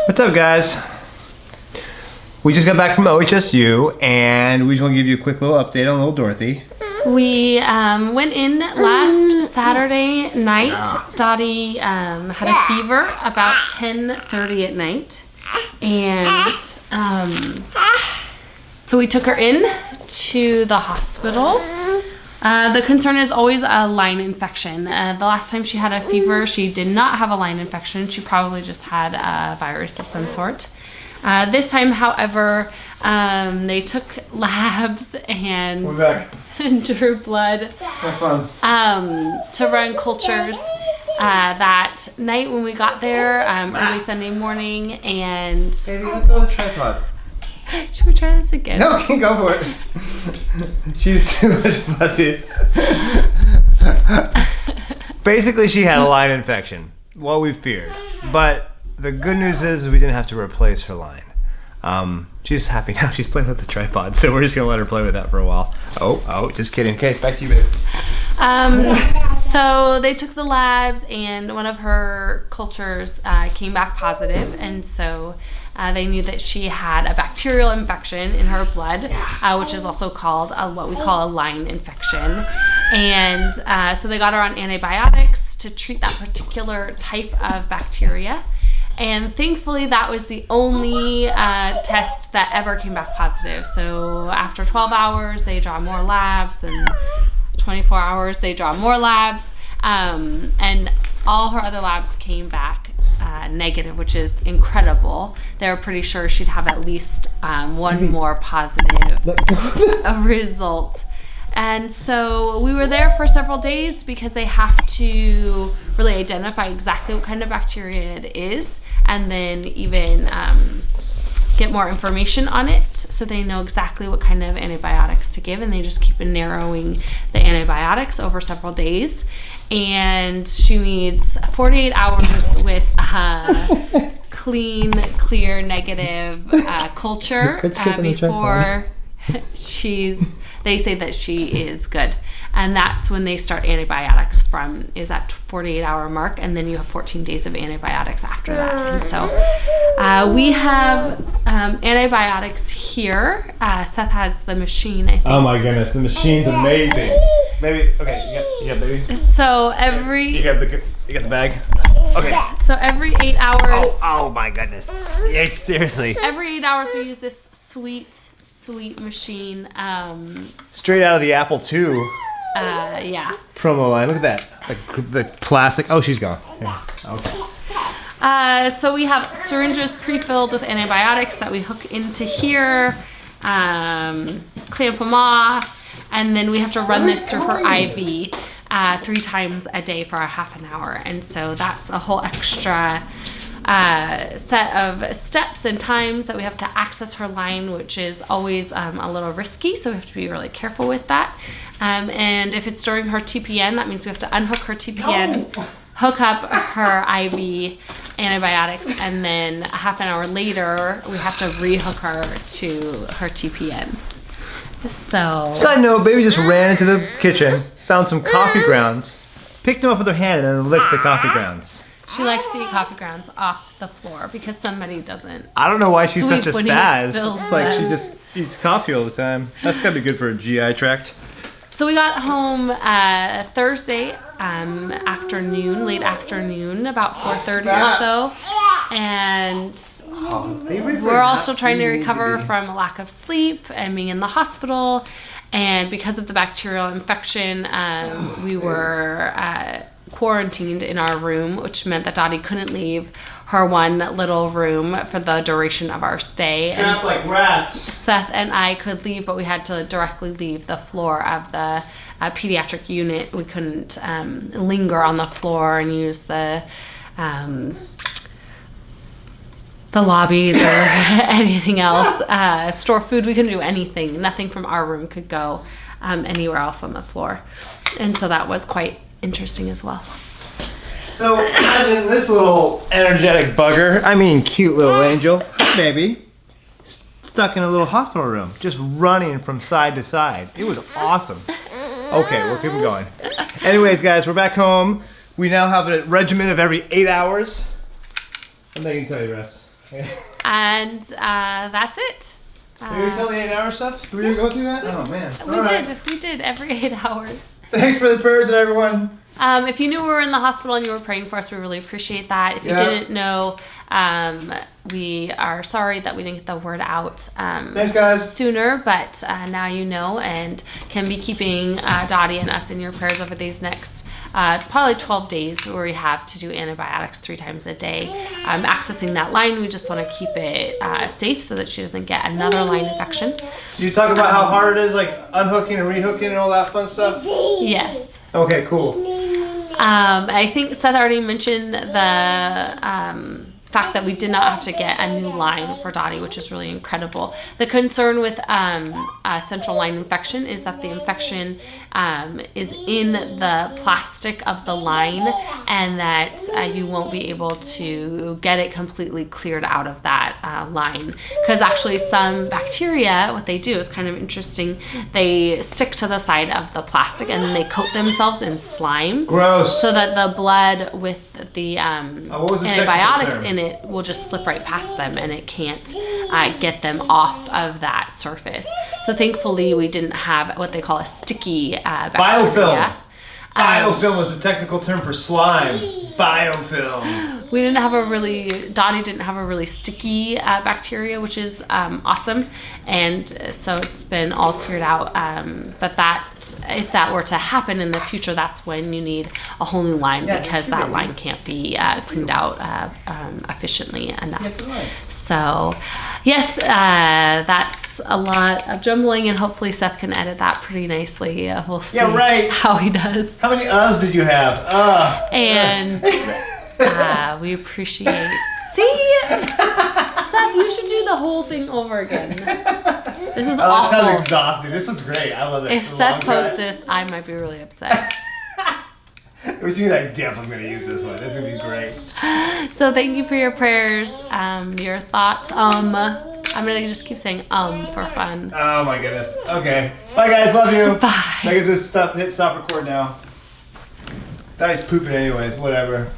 What's up, guys? We just got back from OHSU, and we just want to give you a quick little update on little Dorothy. We went in last Saturday night. Dottie had a fever about 10:30 at night, and so we took her in to the hospital. The concern is always a line infection. The last time she had a fever, she did not have a line infection. She probably just had a virus of some sort. This time, however, they took labs and drew blood to run cultures that night when we got there, early Sunday morning. And Baby, let go of the tripod. Should we try this again? No, can't go for it. She's too much pussy. Basically, she had a line infection. What we feared. But the good news is we didn't have to replace her line. She's happy now. She's playing with the tripod, so we're just gonna let her play with that for a while. Oh, just kidding. Okay, back to you, babe. So they took the labs, and one of her cultures came back positive, and so they knew that she had a bacterial infection in her blood, which is also called what we call a line infection. And so they got her on antibiotics to treat that particular type of bacteria. And thankfully, that was the only test that ever came back positive. So after 12 hours, they draw more labs, and 24 hours, they draw more labs. And all her other labs came back negative, which is incredible. They were pretty sure she'd have at least one more positive result. And so we were there for several days because they have to really identify exactly what kind of bacteria it is, and then even get more information on it so they know exactly what kind of antibiotics to give, and they just keep narrowing the antibiotics over several days. And she needs 48 hours with clean, clear, negative culture before they say that she is good. And that's when they start antibiotics is that 48-hour mark, and then you have 14 days of antibiotics after that. And so we have antibiotics here. Seth has the machine, I think. Oh my goodness, the machine's amazing. Baby, okay, you got baby? So You got the bag? Okay. So every 8 hours. Oh my goodness. Yeah, seriously. Every 8 hours we use this sweet machine. Straight out of the Apple II. Yeah. Promo line. Look at that. The plastic. Oh, she's gone. Yeah. Okay. So we have syringes pre-filled with antibiotics that we hook into here, clamp them off, and then we have to run this through her IV 3 times a day for a half an hour. And so that's a whole extra set of steps and times that we have to access her line, which is always a little risky, so we have to be really careful with that. And if it's during her TPN, that means we have to unhook her TPN, hook up her IV antibiotics, and then a half an hour later we have to rehook her to her TPN. So Side note, baby just ran into the kitchen, found some coffee grounds, picked them up with her hand, and then licked the coffee grounds. she likes to eat coffee grounds off the floor because somebody doesn't. I don't know why she's such a Sweep when he spaz. spills It's like she them. just eats coffee all the time. That's gotta be good for a GI tract. So we got home Thursday late afternoon, about 4:30 or so, and we're all still trying to recover from a lack of sleep and being in the hospital. And because of the bacterial infection, we were quarantined in our room, which meant that Dottie couldn't leave her one little room for the duration of our stay. Trapped like rats. Seth and I could leave, but we had to directly leave the floor of the pediatric unit. We couldn't linger on the floor and use the lobbies or anything else. Store food, we couldn't do anything. Nothing from our room could go anywhere else on the floor. And so that was quite interesting as well. So imagine this little energetic bugger, I mean cute little angel, baby, stuck in a little hospital room, just running from side to side. It was awesome. Okay, we're keeping going. Anyways, guys, we're back home. We now have a regimen of every 8 hours. And they can tell you the rest. And that's it. Did you tell the 8-hour stuff? Did we go through that? Oh man. We did every 8 hours. Thanks for the prayers and everyone. If you knew we were in the hospital and you were praying for us, we really appreciate that. If you didn't know, we are sorry that we didn't get the word out Thanks, guys. sooner, but now you know, and can be keeping Dottie and us in your prayers over these next probably 12 days where we have to do antibiotics 3 times a day. Accessing that line, we just want to keep it safe so that she doesn't get another line infection. Did you talk about how hard it is, like unhooking and rehooking and all that fun stuff? Yes. Okay, cool. I think Seth already mentioned the fact that we did not have to get a new line for Dottie, which is really incredible. The concern with central line infection is that the infection is in the plastic of the line, and that you won't be able to get it completely cleared out of that line. Because actually some bacteria, what they do is kind of interesting. They stick to the side of the plastic and then they coat themselves in slime. Gross. So that the blood with the antibiotics in it will just slip right past them, and it can't get them off of that surface. So thankfully we didn't have what they call a sticky bacteria. Biofilm was the technical term for slime. Biofilm. Dottie didn't have a really sticky bacteria, which is awesome. And so it's been all cleared out. But if that were to happen in the future, that's when you need a whole new line, because that line can't be cleaned out efficiently enough. So yes, that's a lot of jumbling, and hopefully Seth can edit that pretty nicely. We'll see how he does. How many us did you have? And we appreciate. See, Seth, you should do the whole thing over again. This is awful. That sounds exhausting. This was great. I love it. If Seth posts this, I might be really upset. Which means I definitely going to use this one. This is going to be great. So thank you for your prayers, your thoughts. I'm going to just keep saying for fun. Oh my goodness. Okay. Bye guys. Love you. Bye. I guess just hit stop record now. Thought he's pooping anyways. Whatever.